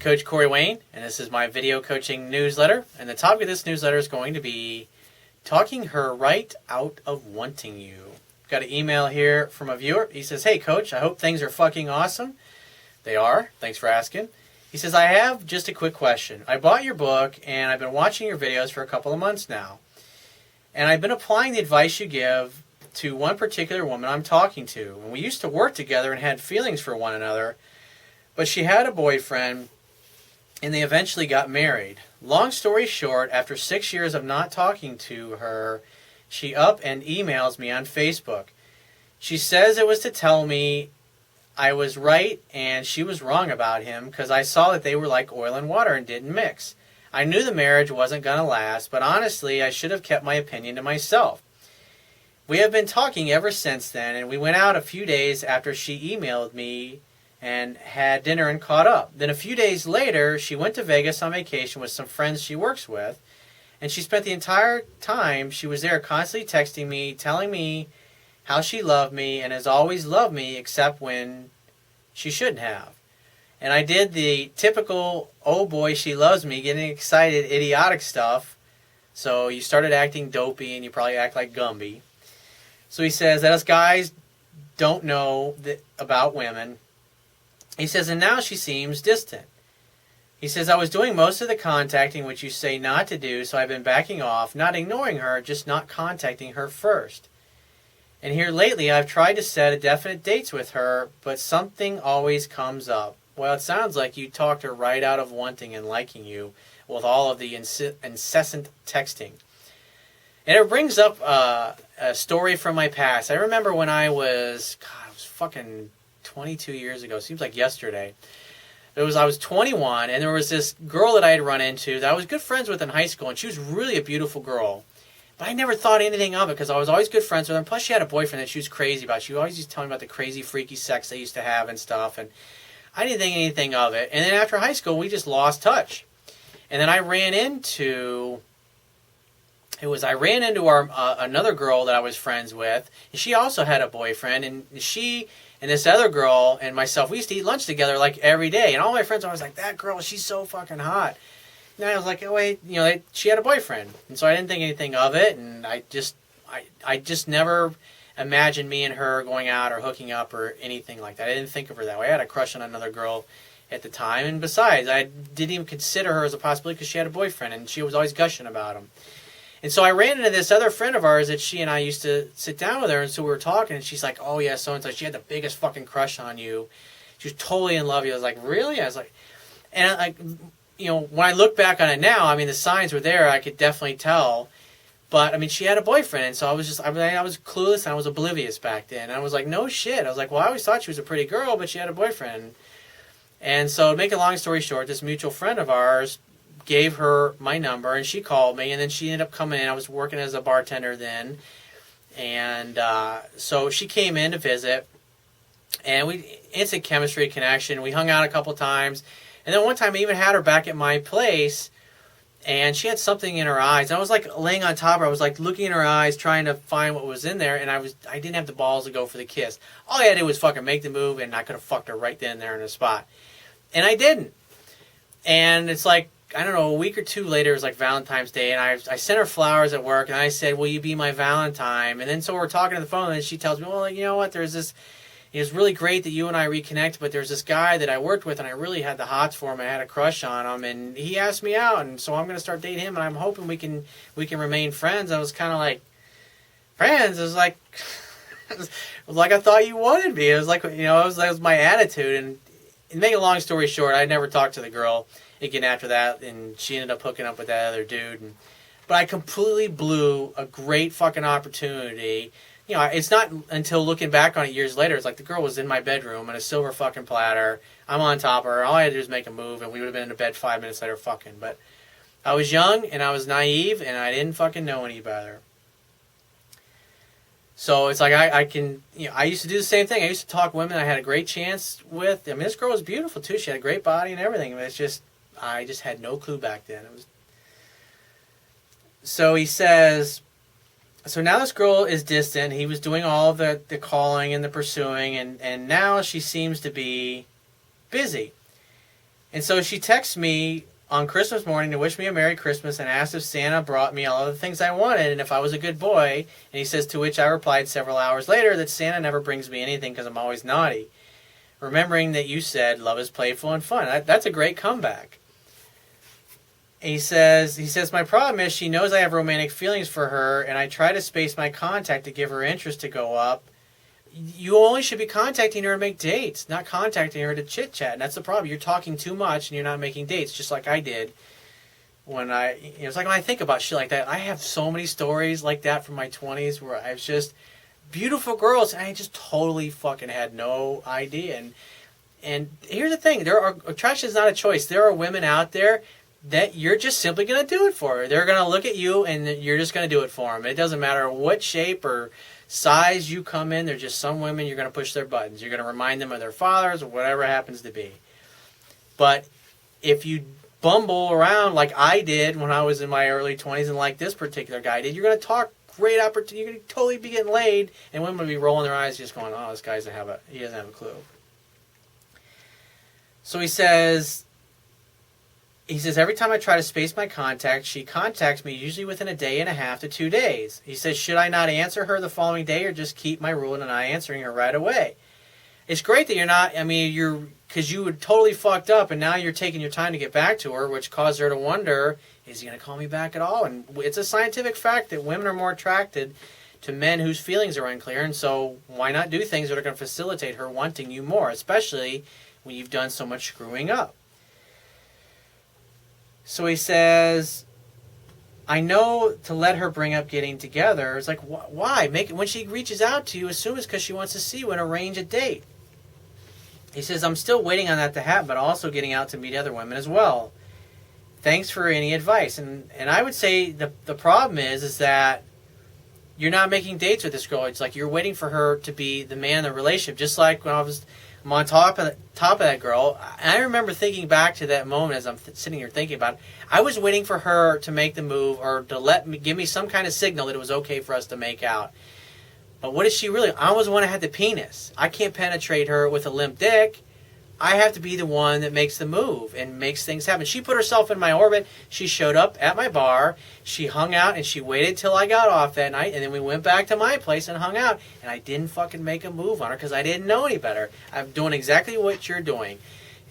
Coach Corey Wayne, and this is my video coaching newsletter. And the topic of this newsletter is going to be talking her right out of wanting you. Got an email here from a viewer. He says, "Hey, Coach, I hope things are fucking awesome." They are. Thanks for asking. He says, "I have just a quick question. I bought your book, and I've been watching your videos for a couple of months now. And I've been applying the advice you give to one particular woman I'm talking to. And we used to work together and had feelings for one another. But she had a boyfriend, and they eventually got married. Long story short, after 6 years of not talking to her, she up and emails me on Facebook. She says it was to tell me I was right and she was wrong about him because I saw that they were like oil and water and didn't mix. I knew the marriage wasn't going to last, but honestly, I should have kept my opinion to myself. We have been talking ever since then, and we went out a few days after she emailed me and had dinner and caught up. Then a few days later, she went to Vegas on vacation with some friends she works with, and she spent the entire time she was there constantly texting me, telling me how she loved me and has always loved me except when she shouldn't have. And I did the typical, oh boy, she loves me, getting excited, idiotic stuff. So you started acting dopey and you probably act like Gumby. So he says that us guys don't know about women. He says, and now she seems distant. He says, I was doing most of the contacting, which you say not to do, so I've been backing off, not ignoring her, just not contacting her first. And here lately, I've tried to set definite dates with her, but something always comes up. Well, it sounds like you talked her right out of wanting and liking you with all of the incessant texting. And it brings up a story from my past. I remember when I was fucking 22 years ago. Seems like yesterday. I was 21, and there was this girl that I had run into that I was good friends with in high school, and she was really a beautiful girl. But I never thought anything of it because I was always good friends with her. And plus, she had a boyfriend that she was crazy about. She always used to tell me about the crazy, freaky sex they used to have and stuff, and I didn't think anything of it. And then after high school, we just lost touch. And then I ran into our another girl that I was friends with, and she also had a boyfriend, and she and this other girl and myself, we used to eat lunch together like every day. And all my friends were always like, that girl, she's so fucking hot. And I was like, oh, wait, she had a boyfriend. And so I didn't think anything of it, and I just never imagined me and her going out or hooking up or anything like that. I didn't think of her that way. I had a crush on another girl at the time, and besides, I didn't even consider her as a possibility because she had a boyfriend, and she was always gushing about him. And so I ran into this other friend of ours that she and I used to sit down with her, and so we were talking, and she's like, oh yeah, so-and-so, she had the biggest fucking crush on you. She was totally in love with you. I was like, really? I was like, and when I look back on it now, I mean, the signs were there, I could definitely tell. But, I mean, she had a boyfriend, and so I was clueless, and I was oblivious back then. And I was like, no shit. I was like, well, I always thought she was a pretty girl, but she had a boyfriend. And so, to make a long story short, this mutual friend of ours gave her my number, and she called me, and then she ended up coming in. I was working as a bartender then. And so she came in to visit, and we instant chemistry connection. We hung out a couple times. And then one time I even had her back at my place, and she had something in her eyes. I was like laying on top of her. I was like looking in her eyes, trying to find what was in there, and I didn't have the balls to go for the kiss. All I had to do was fucking make the move, and I could have fucked her right then and there in the spot. And I didn't. And it's like, I don't know, a week or two later, it was like Valentine's Day, and I sent her flowers at work, and I said, will you be my Valentine? And then so we're talking on the phone, and she tells me, well, you know what, there's this... It was really great that you and I reconnected, but there's this guy that I worked with, and I really had the hots for him. I had a crush on hhim, and he asked me out, and so I'm going to start dating him, and I'm hoping we can remain friends. I was kind of like, friends? It was like, I thought you wanted me. It was like, that was my attitude. And to make a long story short, I never talked to the girl again after that, and she ended up hooking up with that other dude. But I completely blew a great fucking opportunity. It's not until looking back on it years later, it's like the girl was in my bedroom on a silver fucking platter. I'm on top of her. All I had to do was make a move, and we would have been in bed 5 minutes later fucking. But I was young, and I was naive, and I didn't fucking know any better. So it's like I used to do the same thing. I used to talk women I had a great chance with. I mean, this girl was beautiful, too. She had a great body and everything. But it's just, I just had no clue back then. So he says... So now this girl is distant. He was doing all of the calling and the pursuing, and now she seems to be busy. And so she texts me on Christmas morning to wish me a Merry Christmas and asked if Santa brought me all of the things I wanted and if I was a good boy. And he says, to which I replied several hours later that Santa never brings me anything because I'm always naughty. Remembering that you said love is playful and fun. That's a great comeback. He says, my problem is she knows I have romantic feelings for her and I try to space my contact to give her interest to go up. You only should be contacting her to make dates, not contacting her to chit-chat. And that's the problem. You're talking too much and you're not making dates, just like I did. It's like when I think about shit like that, I have so many stories like that from my 20s where I was just beautiful girls and I just totally fucking had no idea. And here's the thing. Attraction is not a choice. There are women out there that you're just simply going to do it for. They're going to look at you and you're just going to do it for them. It doesn't matter what shape or size you come in. There's just some women you're going to push their buttons. You're going to remind them of their fathers or whatever it happens to be. But if you bumble around like I did when I was in my early 20s and like this particular guy did, you're going to talk great opportunity. You're going to totally be getting laid and women will be rolling their eyes just going, oh, this guy doesn't have a clue. So he says, every time I try to space my contact, she contacts me usually within a day and a half to 2 days. He says, should I not answer her the following day or just keep my rule and not answering her right away? It's great that you're not, because you were totally fucked up and now you're taking your time to get back to her, which caused her to wonder, is he going to call me back at all? And it's a scientific fact that women are more attracted to men whose feelings are unclear, and so why not do things that are going to facilitate her wanting you more, especially when you've done so much screwing up. So he says, I know to let her bring up getting together. It's like, why? When she reaches out to you, assume it's because she wants to see you and arrange a date. He says, I'm still waiting on that to happen, but also getting out to meet other women as well. Thanks for any advice. And I would say the problem is that you're not making dates with this girl. It's like you're waiting for her to be the man in the relationship. Just like when I'm on top of that girl. I remember thinking back to that moment as I'm sitting here thinking about it. I was waiting for her to make the move or to give me some kind of signal that it was okay for us to make out. But what is she really? I was the one that had the penis. I can't penetrate her with a limp dick. I have to be the one that makes the move and makes things happen. She put herself in my orbit. She showed up at my bar. She hung out and she waited till I got off that night. And then we went back to my place and hung out. And I didn't fucking make a move on her because I didn't know any better. I'm doing exactly what you're doing.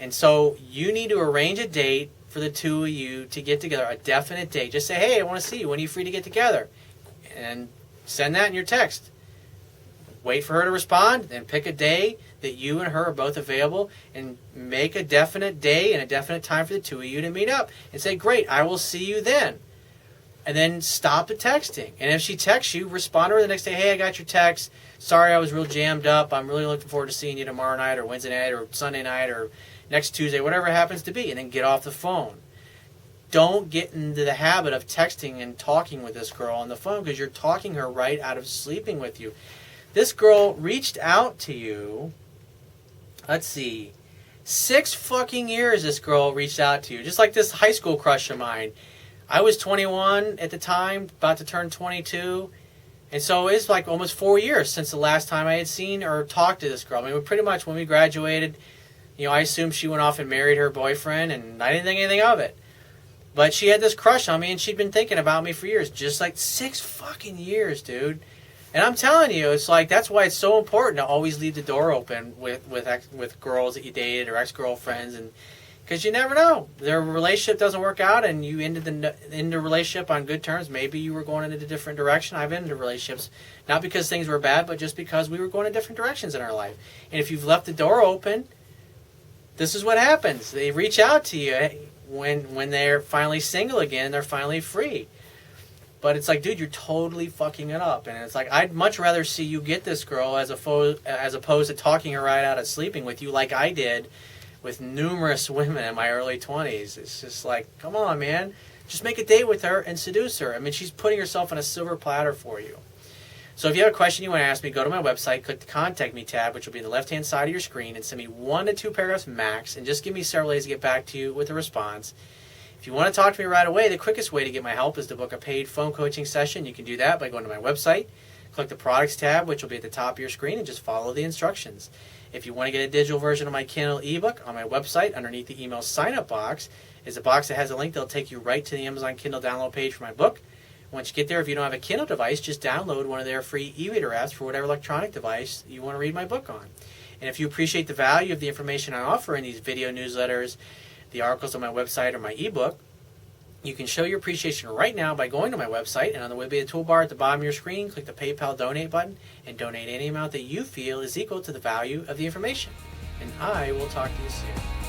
And so you need to arrange a date for the two of you to get together, a definite date. Just say, hey, I want to see you. When are you free to get together? And send that in your text. Wait for her to respond, then pick a day that you and her are both available and make a definite day and a definite time for the two of you to meet up. And say, great, I will see you then. And then stop the texting. And if she texts you, respond to her the next day, hey, I got your text. Sorry I was real jammed up. I'm really looking forward to seeing you tomorrow night or Wednesday night or Sunday night or next Tuesday, whatever it happens to be. And then get off the phone. Don't get into the habit of texting and talking with this girl on the phone because you're talking her right out of sleeping with you. This girl reached out to you, let's see, 6 fucking years this girl reached out to you. Just like this high school crush of mine. I was 21 at the time, about to turn 22. And so it's like almost 4 years since the last time I had seen or talked to this girl. Pretty much when we graduated, I assumed she went off and married her boyfriend, and I didn't think anything of it. But she had this crush on me, and she'd been thinking about me for years. Just like 6 fucking years, dude. And I'm telling you, it's like that's why it's so important to always leave the door open with girls that you dated or ex-girlfriends, and because you never know, their relationship doesn't work out, and you ended the relationship on good terms. Maybe you were going in a different direction. I've ended relationships not because things were bad, but just because we were going in different directions in our life. And if you've left the door open, this is what happens. They reach out to you when they're finally single again. They're finally free. But it's like, dude, you're totally fucking it up. And it's like, I'd much rather see you get this girl as opposed to talking her right out of sleeping with you like I did with numerous women in my early 20s. It's just like, come on, man. Just make a date with her and seduce her. She's putting herself on a silver platter for you. So if you have a question you want to ask me, go to my website, click the Contact Me tab, which will be in the left-hand side of your screen, and send me 1 to 2 paragraphs max, and just give me several days to get back to you with a response. If you want to talk to me right away, the quickest way to get my help is to book a paid phone coaching session. You can do that by going to my website, click the Products tab, which will be at the top of your screen, and just follow the instructions. If you want to get a digital version of my Kindle ebook, on my website, underneath the email sign-up box, is a box that has a link that'll take you right to the Amazon Kindle download page for my book. Once you get there, if you don't have a Kindle device, just download one of their free e-reader apps for whatever electronic device you want to read my book on. And if you appreciate the value of the information I offer in these video newsletters, the articles on my website, or my ebook, you can show your appreciation right now by going to my website, and on the Webby toolbar at the bottom of your screen, click the PayPal donate button and donate any amount that you feel is equal to the value of the information. And I will talk to you soon.